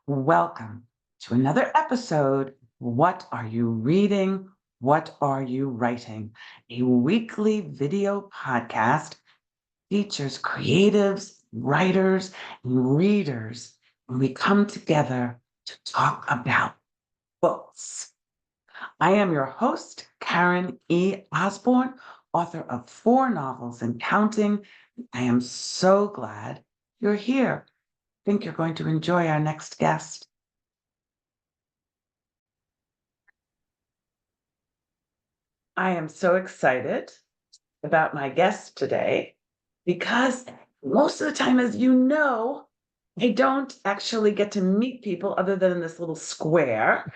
Welcome to another episode. What are you reading? What are you writing? A weekly video podcast features creatives, writers, and readers, and we come together to talk about books. I am your host, Karen E. Osborne, author of 4 novels and counting. I am so glad you're here. I think you're going to enjoy our next guest. I am so excited about my guest today because most of the time, as you know, I don't actually get to meet people other than in this little square.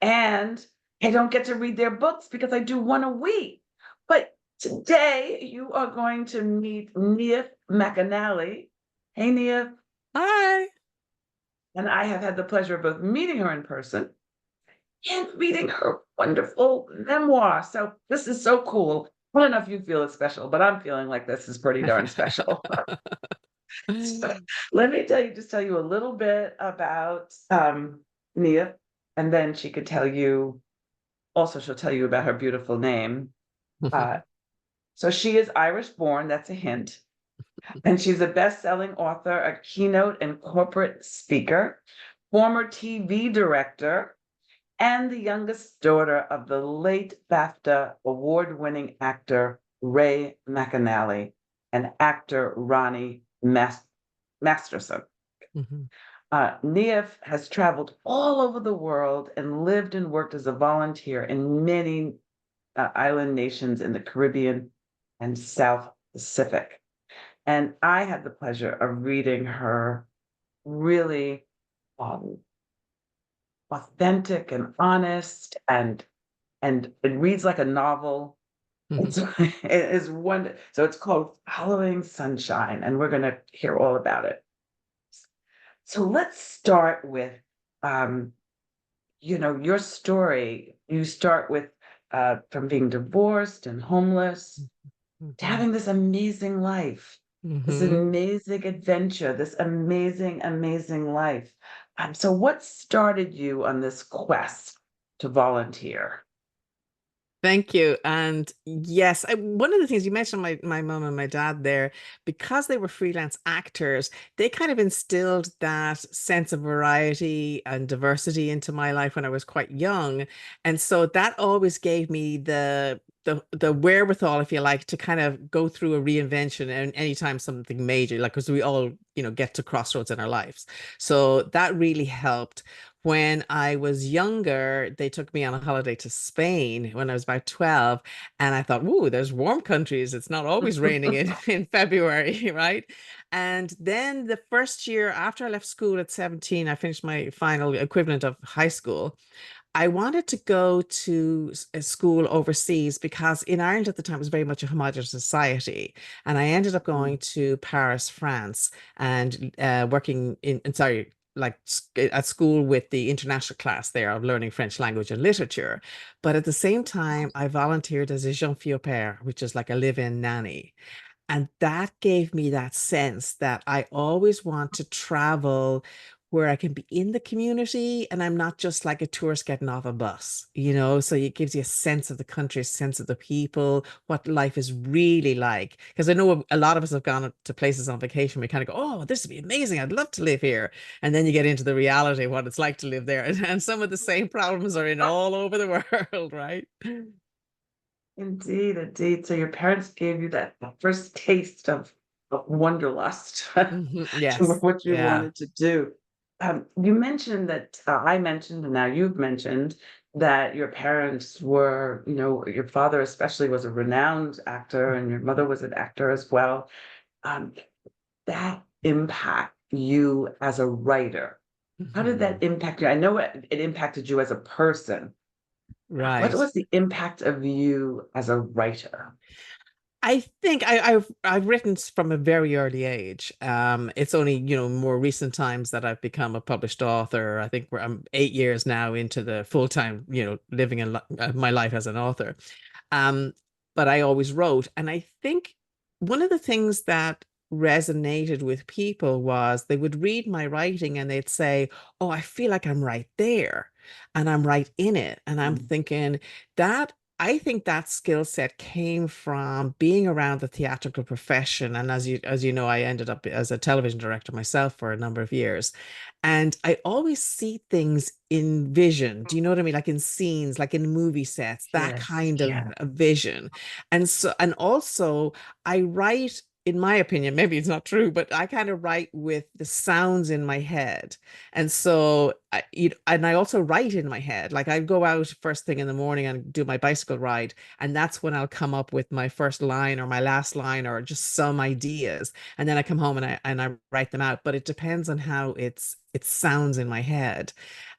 And I don't get to read their books because I do one a week. But today you are going to meet Niamh McAnally. Hey, Niamh. Hi. And I have had the pleasure of both meeting her in person and reading her wonderful memoir. So this is so cool. I don't know if you feel it's special, but I'm feeling like this is pretty darn special. So let me tell you a little bit about Nia, and then she could tell you, also she'll tell you about her beautiful name. Uh, so she is Irish born, that's a hint. And she's a best-selling author, a keynote and corporate speaker, former TV director, and the youngest daughter of the late BAFTA award-winning actor Ray McAnally and actor Ronnie Masterson. Mhm. Niamh has traveled all over the world and lived and worked as a volunteer in many island nations in the Caribbean and South Pacific. And I had the pleasure of reading her really um, authentic and honest, and it reads like a novel. It's it is one. So it's called Following Sunshine, and we're going to hear all about it. So let's start with, um, your story. You start with from being divorced and homeless to Mhm. having this amazing life, this Mhm. amazing adventure, this amazing, amazing life. So what started you on this quest to volunteer? Thank you. And yes, one of the things you mentioned, my mom and my dad there, because they were freelance actors, they kind of instilled that sense of variety and diversity into my life when I was quite young. And so that always gave me the wherewithal, if you like, to kind of go through a reinvention and anytime something major, like because we all, get to crossroads in our lives. So that really helped. When I was younger, they took me on a holiday to Spain when I was about 12. And I thought, ooh, there's warm countries. It's not always raining in February, right? And then the first year after I left school at 17, I finished my final equivalent of high school. I wanted to go to a school overseas because in Ireland at the time it was very much a homogenous society. And I ended up going to Paris, France, and working sorry, like at school with the international class there of learning French language and literature. But at the same time, I volunteered as a jeune fille au pair, which is like a live-in nanny. And that gave me that sense that I always want to travel where I can be in the community and I'm not just like a tourist getting off a bus, So it gives you a sense of the country, a sense of the people, what life is really like. Because I know a lot of us have gone to places on vacation. We kind of go, oh, this would be amazing. I'd love to live here. And then you get into the reality of what it's like to live there. And some of the same problems are in all over the world, right? Indeed, indeed. So your parents gave you that first taste of wanderlust to Yes. what you Yeah. wanted to do. You mentioned that I mentioned, and now you've mentioned that your parents were, your father especially was a renowned actor, and your mother was an actor as well. Um, that impact you as a writer? How did that Mhm. impact you? I know it impacted you as a person. What Right. was the impact of you as a writer? I think I've written from a very early age. It's only, more recent times that I've become a published author. I think I'm 8 years now into the full time, living my life as an author. Um, but I always wrote, and I think one of the things that resonated with people was they would read my writing and they'd say, "Oh, I feel like I'm right there and I'm right in it." And I'm Mm. thinking that I think that skill set came from being around the theatrical profession. And as you know, I ended up as a television director myself for a number of years. And I always see things in vision. Do you know what I mean? Like in scenes, like in movie sets, that Yes, kind of yeah, a vision. And so, and also I write, in my opinion, maybe it's not true, but I kind of write with the sounds in my head. And so and I also write in my head. Like I go out first thing in the morning and do my bicycle ride, and that's when I'll come up with my first line or my last line or just some ideas. And then I come home and I write them out. But it depends on how it sounds in my head.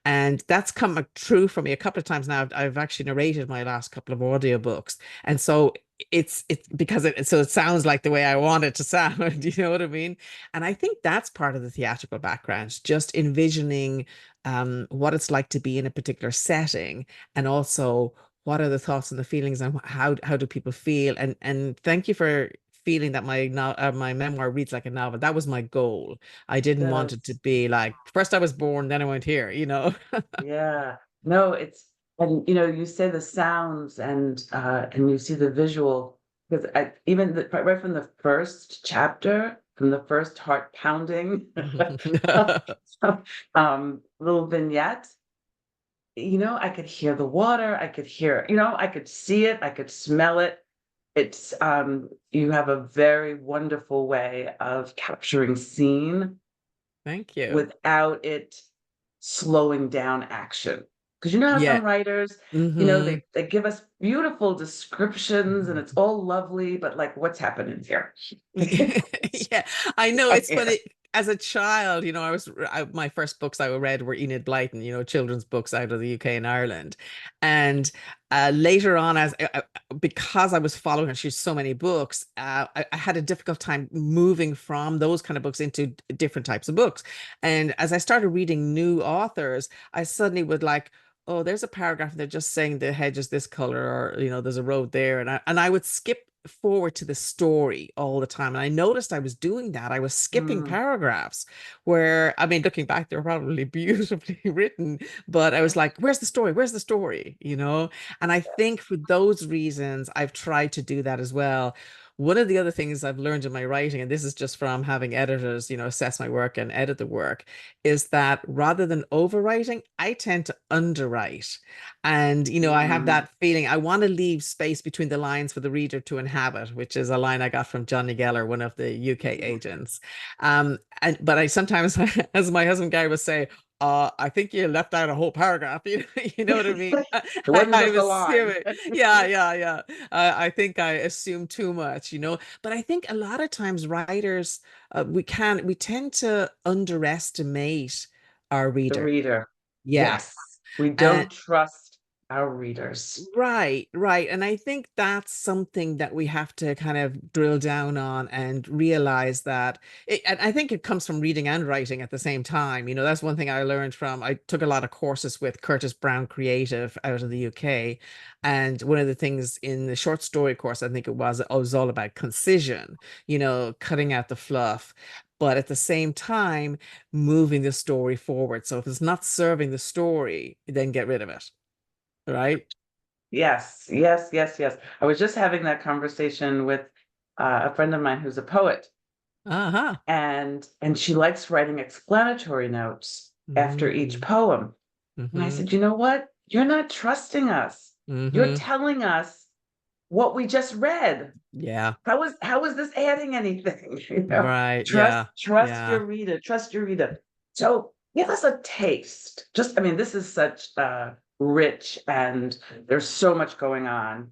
And that's come true for me a couple of times now. I've actually narrated my last couple of audiobooks. And so it's because it sounds like the way I want it to sound, you know what I mean? And I think that's part of the theatrical background, just envisioning what it's like to be in a particular setting, and also what are the thoughts and the feelings, and how do people feel? And thank you for feeling that my memoir reads like a novel. That was my goal. I it didn't want it to does. be like first I was born, then I went here, you know. Yeah. No, it's and you say the sounds and you see the visual because I even right from the first chapter, from the first heart pounding little vignette, I could hear the water, I could hear, I could see it, I could smell it. It's you have a very wonderful way of capturing scene Thank you. without it slowing down action. Because you know how some Yeah. writers, Hmm. they give us beautiful descriptions and it's all lovely, but like what's happening here? Yeah, I know. Up It's here. funny. As a child, my first books I read were Enid Blyton, children's books out of the UK and Ireland. And later on, because I was following her, she's so many books, I had a difficult time moving from those kind of books into different types of books. And as I started reading new authors, I suddenly would like, oh, there's a paragraph, they're just saying the hedge is this color, or there's a road there, and I would skip forward to the story all the time. And I noticed I was doing that. I was skipping Mm, paragraphs where, I mean, looking back, they were probably beautifully written, but I was like, where's the story? Where's the story? And I think for those reasons, I've tried to do that as well. One of the other things I've learned in my writing, and this is just from having editors, assess my work and edit the work, is that rather than overwriting, I tend to underwrite. And, I have mm. that feeling I want to leave space between the lines for the reader to inhabit, which is a line I got from Johnny Geller, one of the UK agents. But I sometimes, as my husband Gary would say, I think you left out a whole paragraph. You know what I mean? It wasn't I just a was line. assuming. Yeah, yeah, yeah. I think I assume too much. But I think a lot of times writers, we tend to underestimate our The reader. reader. Yeah. Yes. We And don't trust our readers. right, right. And I think that's something that we have to kind of drill down on and realize that and I think it comes from reading and writing at the same time. That's one thing I learned I took a lot of courses with Curtis Brown Creative out of the UK. And one of the things in the short story course, I think it was all about concision, cutting out the fluff. But at the same time, moving the story forward. So if it's not serving the story, then get rid of it. Right? Yes, yes, yes, yes. I was just having that conversation with a friend of mine who's a poet, Uh-huh. and she likes writing explanatory notes after each Mm-hmm. poem. And I Mm-hmm. said, you know what? You're not trusting us. You're Mm-hmm. telling us what we just read. Yeah. How is this adding anything? Right. Trust Yeah. trust Yeah. your reader, trust your reader. So give us a taste. Just, I mean, this is such rich and there's so much going on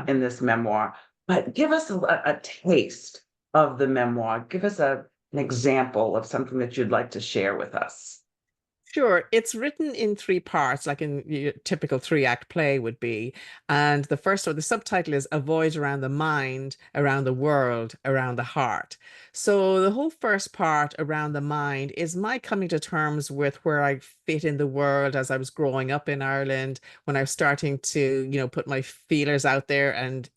in this memoir. But give us a taste of the memoir. Give us an example of something that you'd like to share with us. Sure, it's written in three parts, like in your typical three-act play would be. And the first one, the subtitle is A Voyage Around the Mind, Around the World, Around the Heart. So the whole first part around the mind is my coming to terms with where I fit in the world as I was growing up in Ireland, when I was starting to, put my feelers out there and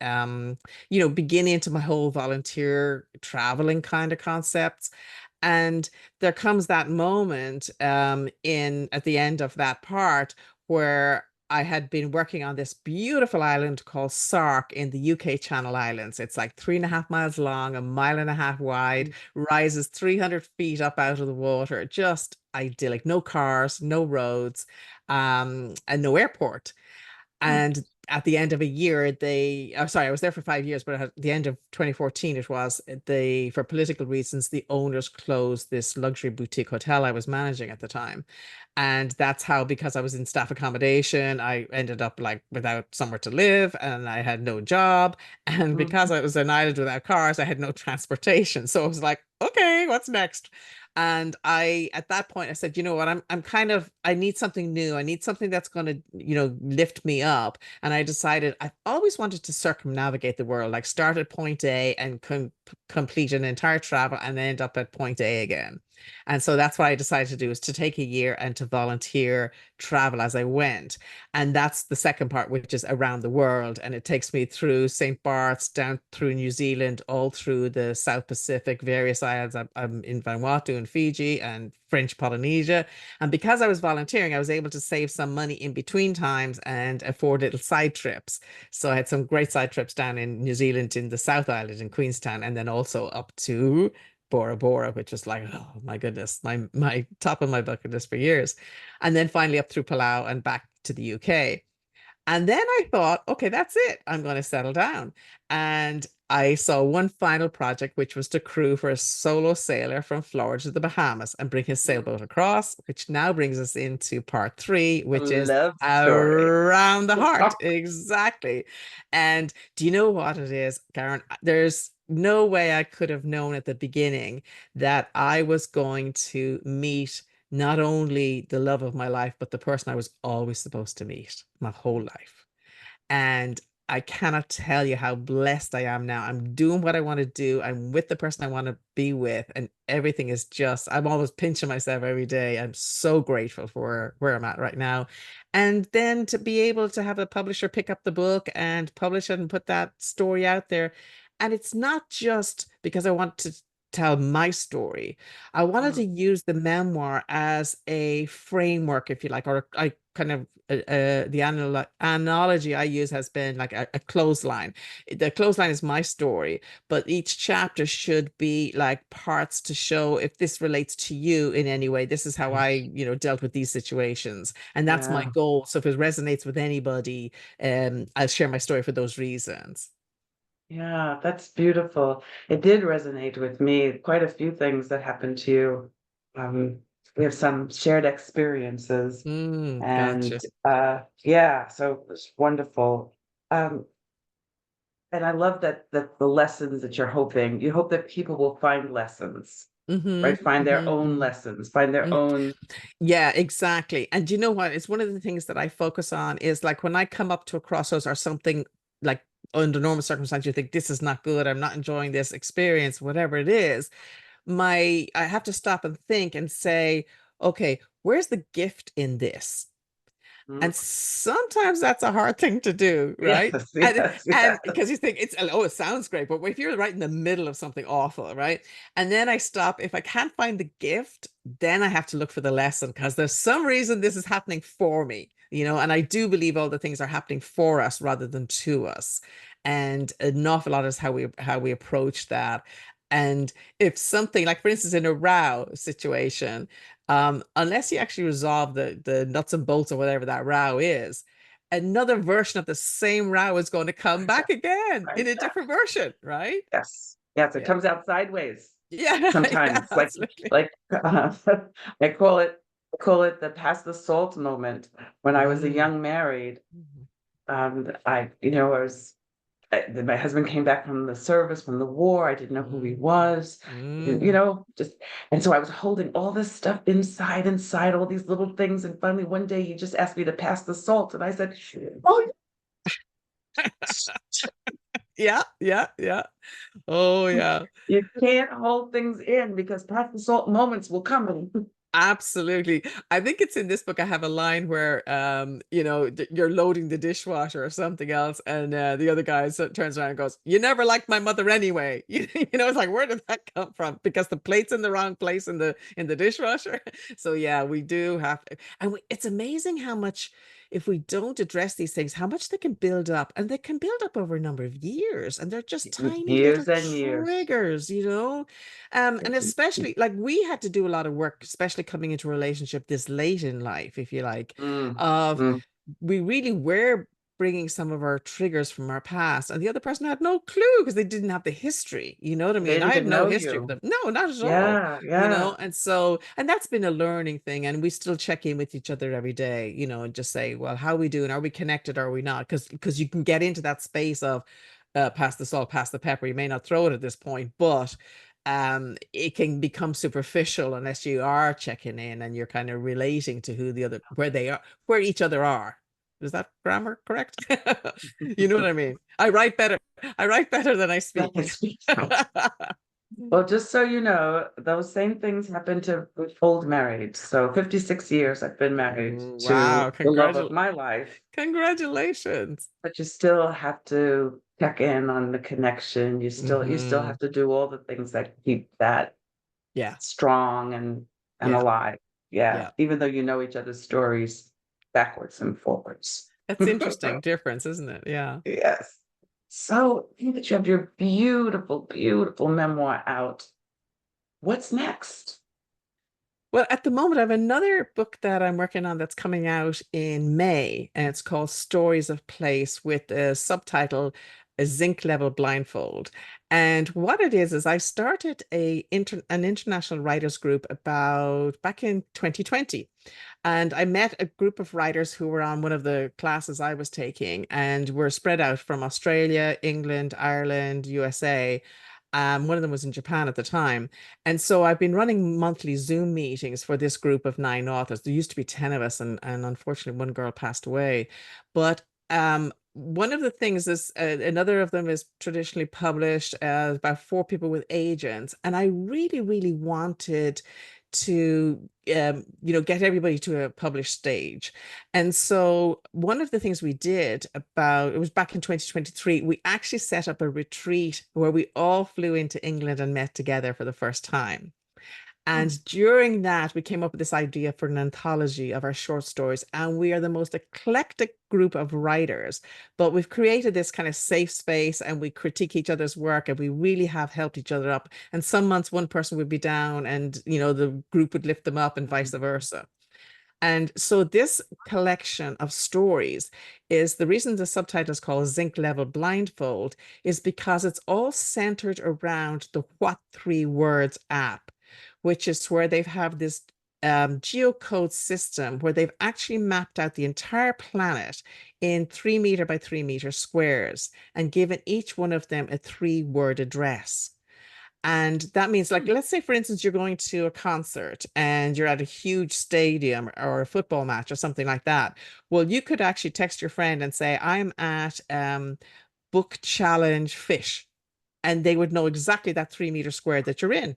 begin into my whole volunteer traveling kind of concepts. And there comes that moment in at the end of that part where I had been working on this beautiful island called Sark in the UK Channel Islands. It's like 3.5 miles long, a mile and a half wide, rises 300 feet up out of the water. Just idyllic. No cars, no roads, and no airport. And at the end of a year, sorry, I was there for 5 years, but at the end of 2014, it was for political reasons, the owners closed this luxury boutique hotel I was managing at the time. And that's how, because I was in staff accommodation, I ended up like without somewhere to live and I had no job. And because Mhm. I was an island without cars, I had no transportation. So I was like, okay, what's next? And at that point, I said, you know what, I need something new. I need something that's going to, lift me up. And I decided I've always wanted to circumnavigate the world, like start at point A and complete an entire travel and end up at point A again. And so that's what I decided to do, is to take a year and to volunteer travel as I went. And that's the second part, which is around the world. And it takes me through St. Bart's, down through New Zealand, all through the South Pacific, various islands. I'm in Vanuatu and Fiji and French Polynesia. And because I was volunteering, I was able to save some money in between times and afford little side trips. So I had some great side trips down in New Zealand in the South Island in Queenstown, and then also up to Bora Bora, which was like, oh my goodness, my top of my bucket list for years. And then finally up through Palau and back to the UK. And then I thought, okay, that's it. I'm going to settle down. And I saw one final project, which was to crew for a solo sailor from Florida to the Bahamas and bring his sailboat across, which now brings us into part three, A which is love story. around the heart. Exactly. And do you know what it is, Karen? There's no way I could have known at the beginning that I was going to meet not only the love of my life, but the person I was always supposed to meet my whole life. And I cannot tell you how blessed I am now. I'm doing what I want to do. I'm with the person I want to be with. And everything is just, I'm always pinching myself every day. I'm so grateful for where I'm at right now. And then to be able to have a publisher pick up the book and publish it and put that story out there. And it's not just because I want to tell my story. I wanted to Mm. use the memoir as a framework, if you like, or I kind of the analogy I use has been like a clothesline. The clothesline is my story, but each chapter should be like parts to show if this relates to you in any way. This is how I, dealt with these situations, and that's my Yeah. goal. So if it resonates with anybody, I'll share my story for those reasons. Yeah, that's beautiful. It did resonate with me. Quite a few things that happened to you. Um, we have some shared experiences, and Gotcha. yeah, so it was wonderful. Um, and I love that the lessons that you hope that people will find lessons, right? Find their own Mm-hmm. lessons, find their own. Yeah, exactly. And you know what? It's one of the things that I focus on is like when I come up to a crossroads or something like under normal circumstances, you think this is not good, I'm not enjoying this experience, whatever it is. I have to stop and think and say, okay, where's the gift in this? Mm. And sometimes that's a hard thing to do, right? Yes, And yes, and yes. because you think it sounds great, but if you're right in the middle of something awful, right? And then I stop. If I can't find the gift, then I have to look for the lesson because there's some reason this is happening for me, and I do believe all the things are happening for us rather than to us. And an awful lot is how we approach that. And if something like, for instance, in a row situation, unless you actually resolve the nuts and bolts or whatever that row is, another version of the same row is going to come back again Right. in a different version, right? Yes, yes, it Yeah. comes out sideways Yeah, yeah, sometimes, absolutely. like, I call it the pass the salt moment. When I was a Mm. young married, Mhm. I was then my husband came back from the service, from the war. I didn't know who he was. Mm. Just, and so I was holding all this stuff inside, all these little things. And finally, one day he just asked me to pass the salt. And I said, oh, Yeah, yeah, yeah. Oh, yeah. you can't hold things in because pass the salt moments will come. Absolutely. I think it's in this book. I have a line where, you're loading the dishwasher or something else, and the other guy turns around and goes, "You never liked my mother anyway." It's like, where did that come from? Because the plate's in the wrong place in the dishwasher. So yeah, we do have, and it's amazing how much, if we don't address these things, how much they can build up, and they can build up over a number of years, and they're just tiny little Years and years. triggers. And especially like we had to do a lot of work, especially coming into a relationship this late in life, if you like, Mm, of mm. we really were bringing some of our triggers from our past, and the other person had no clue because they didn't have the history. You know what I They mean? didn't I get had to no know history with you. them. No, not at all. Yeah, yeah. And that's been a learning thing. And we still check in with each other every day, and just say, well, how are we doing? Are we connected? Are we not? Because you can get into that space of pass the salt, pass the pepper. You may not throw it at this point, but it can become superficial unless you are checking in and you're kind of relating to where they are, where each other are. Is that grammar correct? You know what I mean? I write better than I That speak. can speak. Well, just so you know, those same things happen to old married. So 56 years I've been married Wow, to the love of my life, congratulations. but you still have to check in on the connection. You still Hmm. have to do all the things that keep that Yeah, strong and yeah, alive. Yeah, yeah. even though you know each other's stories backwards and forwards. That's interesting difference, isn't it? Yeah. Yes. So now that you have your beautiful, beautiful memoir out, what's next? Well, at the moment, I have another book that I'm working on that's coming out in May, and it's called Stories of Place with a subtitle, A Zinc Level Blindfold. And what it is I started an international writers group about back in 2020. And I met a group of writers who were on one of the classes I was taking, and were spread out from Australia, England, Ireland, USA. One of them was in Japan at the time. And so I've been running monthly Zoom meetings for this group of 9 authors. There used to be 10 of us, and unfortunately, one girl passed away. But one of the things is another of them is traditionally published about four people with agents. And I really, really wanted to get everybody to a published stage. And so one of the things we did it was back in 2023, we actually set up a retreat where we all flew into England and met together for the first time. Hmm. And during that, we came up with this idea for an anthology of our short stories. And we are the most eclectic group of writers, but we've created this kind of safe space, and we critique each other's work, and we really have helped each other up. And some months one person would be down and, the group would lift them up, and vice versa. And so this collection of stories is the reason the subtitle is called Zinc Level Blindfold, is because it's all centered around the What Three Words app, which is where they have this geocode system where they've actually mapped out the entire planet in 3 meter by 3 meter squares and given each one of them a 3 word address. And that means, like, let's say, for instance, you're going to a concert and you're at a huge stadium or a football match or something like that. Well, you could actually text your friend and say, I'm at Book Challenge Fish. And they would know exactly that 3 meter square that you're in.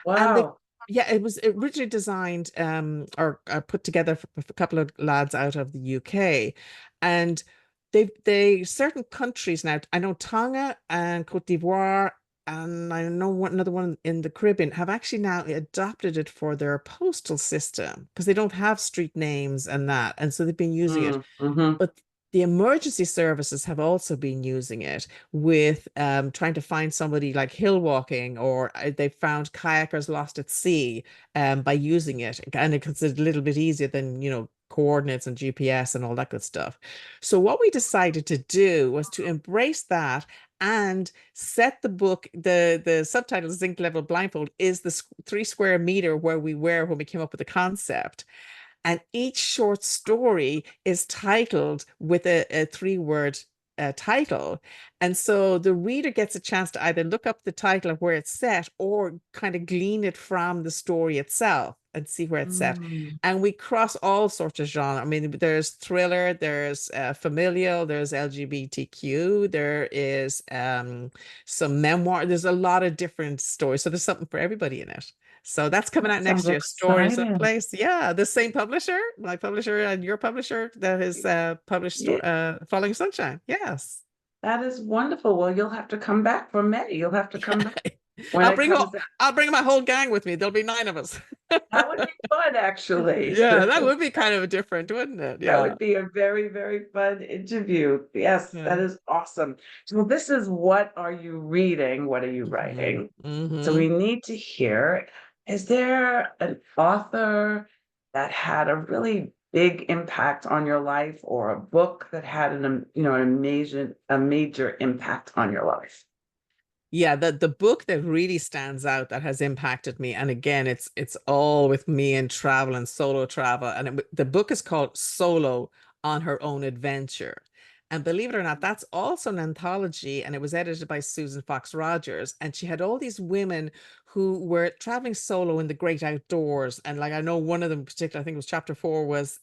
And Wow. yeah, it was originally designed or put together for a couple of lads out of the UK. And they certain countries now, I know Tonga and Cote d'Ivoire, and I know another one in the Caribbean have actually now adopted it for their postal system because they don't have street names and that. And so they've been using it. Mm-hmm. But the emergency services have also been using it with trying to find somebody like hill walking, or they found kayakers lost at sea by using it. And it's a little bit easier than, coordinates and GPS and all that good stuff. So what we decided to do was to embrace that and set the book, the subtitle Zinc Level Blindfold is the 3 square meter where we were when we came up with the concept. And each short story is titled with a 3 word title. And so the reader gets a chance to either look up the title of where it's set or kind of glean it from the story itself and see where it's set. Mm, And we cross all sorts of genre. I mean, there's thriller, there's familial, there's LGBTQ, there is some memoir. There's a lot of different stories. So there's something for everybody in it. So that's coming that out sounds next year. Stories of exciting. Place. Yeah, the same publisher, my publisher and your publisher that has published Yeah, Falling Sunshine. Yes. that is wonderful. Well, you'll have to come back for May. You'll have to come back when I'll it bring comes out. I'll bring my whole gang with me. There'll be 9 of us. That would be fun, actually. Yeah, that would be kind of different, wouldn't it? That Yeah. would be a very, very fun interview. Yes, that Yeah. is awesome. So this is what are you reading? What are you hmm writing? So hmm we need to hear, is there an author that had a really big impact on your life or a book that had a major impact on your life? Yeah, the book that really stands out that has impacted me, and again, it's all with me and travel and solo travel, and the book is called Solo on Her Own Adventure. And believe it or not, that's also an anthology, and it was edited by Susan Fox Rogers. And she had all these women who were traveling solo in the great outdoors. And like I know one of them in particular, I think it was chapter 4, was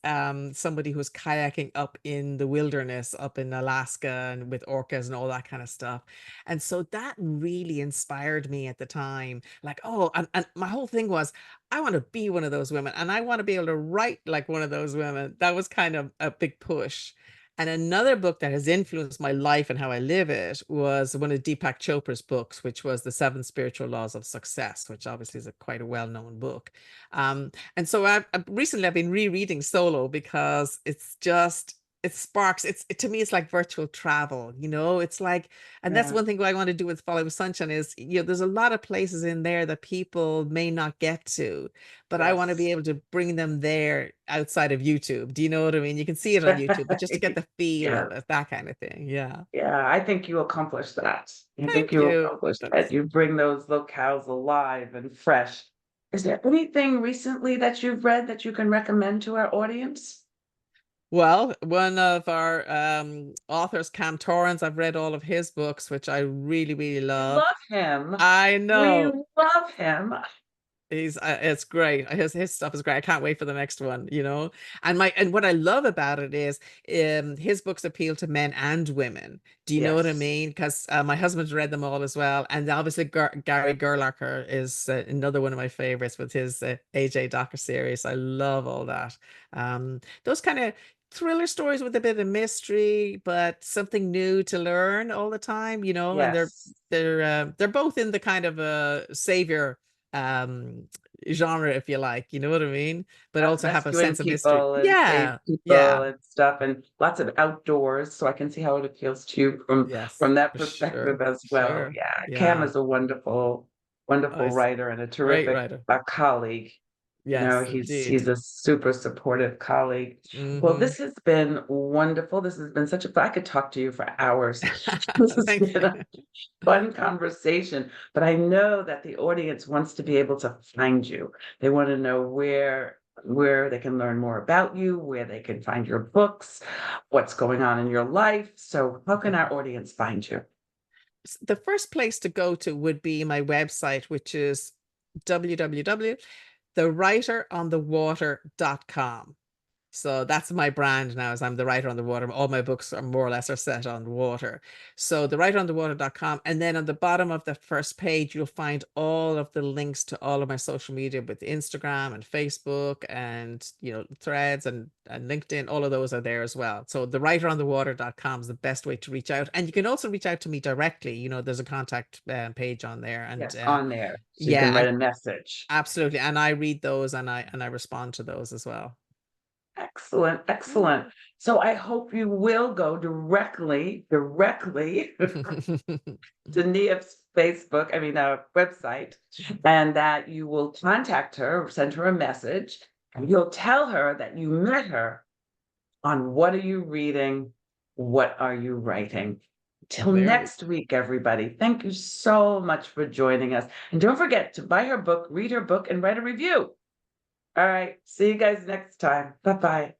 somebody who was kayaking up in the wilderness up in Alaska and with orcas and all that kind of stuff. And so that really inspired me at the time. Like, oh, and my whole thing was, I want to be one of those women and I want to be able to write like one of those women. That was kind of a big push. And another book that has influenced my life and how I live it was one of Deepak Chopra's books, which was The Seven Spiritual Laws of Success, which obviously is quite a well-known book. And so recently I've been rereading Solo because it's just, it sparks, to me, it's like virtual travel, it's like, and that's Yeah. one thing I want to do with Follow Sunshine is, there's a lot of places in there that people may not get to, but I want to Yes. be able to bring them there outside of YouTube. Do you know what I mean? You can see it on YouTube, but just to get the feel Yeah. of it, that kind of thing. Yeah. Yeah, I think you accomplish that. I think Thank you you. accomplish that. That's You bring those locales alive and fresh. Is there anything recently that you've read that you can recommend to our audience? well, one of our authors, Cam Torrance, I've read all of his books, which I really, really We love. love him. I We know. love him. He's it's great. His stuff is great. I can't wait for the next one. And what I love about it is his books appeal to men and women. Do you know what I Yes. mean? Because my husband's read them all as well. And obviously Gary Gerlacher is another one of my favorites with his AJ Docker series. I love all that. Those kind of thriller stories with a bit of mystery, but something new to learn all the time. And they're Yes. they're both in the kind of savior um genre, if you like, you know what I mean, but also have a Rescuing sense of mystery. people and save Yeah, people yeah, and stuff, and lots of outdoors. So I can see how it appeals to you yes, from that for perspective sure, as for well. sure. Yeah, Cam Yeah. is a wonderful, Oh, wonderful he's writer and a great terrific writer. colleague. Yes, He's indeed. a super supportive colleague. Well, Hmm. this has been wonderful. This has been such a I could talk to you for hours. This has Thank been you. a fun conversation, but I know that the audience wants to be able to find you. They want to know where they can learn more about you, where they can find your books, what's going on in your life. So how can our audience find you? The first place to go to would be my website, which is www.thewriteronthewater.com. So that's my brand now, as I'm the writer on the water. All my books are more or less are set on water. So the writeronthewater.com. And then on the bottom of the first page, you'll find all of the links to all of my social media with Instagram and Facebook and threads and LinkedIn. All of those are there as well. So the writeronthewater.com is the best way to reach out. And you can also reach out to me directly. There's a contact page on there. And Yes, on there. So you can yeah, write and a message. absolutely. And I read those and I respond to those as well. Excellent, excellent. So I hope you will go directly to Niamh's website, and that you will contact her, send her a message, and you'll tell her that you met her on What Are You Reading? What Are You Writing? Till There we next week, everybody. Thank you so much for joining us. And don't forget to buy her book, read her book, and write a review. All right. See you guys next time. Bye bye.